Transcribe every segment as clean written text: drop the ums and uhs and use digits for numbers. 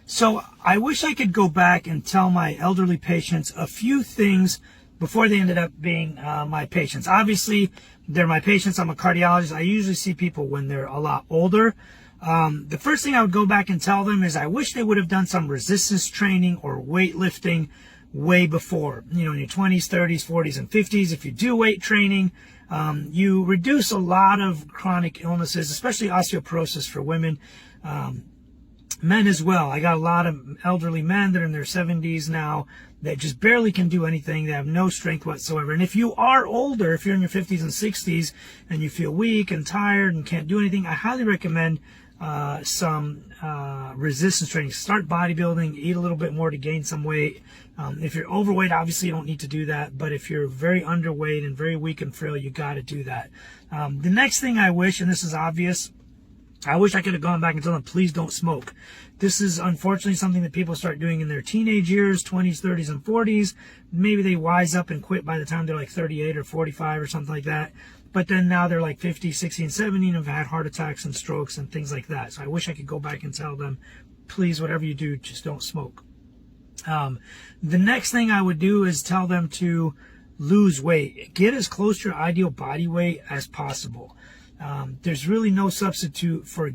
So I wish I could go back and tell my elderly patients a few things before they ended up being my patients. Obviously, they're my patients. I'm a cardiologist. I usually see people when they're a lot older. The first thing I would go back and tell them is I wish they would have done some resistance training or weightlifting way before. You know, in your 20s, 30s, 40s, and 50s. If you do weight training, you reduce a lot of chronic illnesses, especially osteoporosis for women. Men as well. I got a lot of elderly men that are in their 70s now that just barely can do anything. They have no strength whatsoever. And if you are older, if you're in your 50s and 60s and you feel weak and tired and can't do anything, I highly recommend some resistance training. Start bodybuilding, eat a little bit more to gain some weight. If you're overweight, obviously you don't need to do that. But if you're very underweight and very weak and frail, you got to do that. The next thing I wish, and this is obvious, I wish I could have gone back and told them, please don't smoke. This is unfortunately something that people start doing in their teenage years, 20s, 30s, and 40s. Maybe they wise up and quit by the time they're like 38 or 45 or something like that. But then now they're like 50, 60, and 70 and have had heart attacks and strokes and things like that. So I wish I could go back and tell them, please, whatever you do, just don't smoke. The next thing I would do is tell them to lose weight. Get as close to your ideal body weight as possible. There's really no substitute for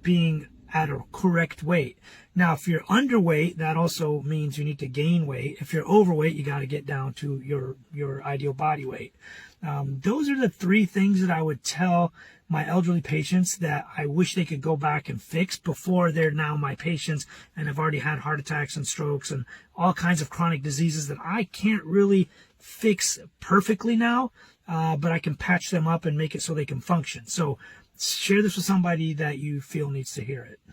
being at a correct weight. Now, if you're underweight, that also means you need to gain weight. If you're overweight, you got to get down to your ideal body weight. Those are the three things that I would tell my elderly patients that I wish they could go back and fix before they're now my patients and have already had heart attacks and strokes and all kinds of chronic diseases that I can't really fix perfectly now. But I can patch them up and make it so they can function. So share this with somebody that you feel needs to hear it.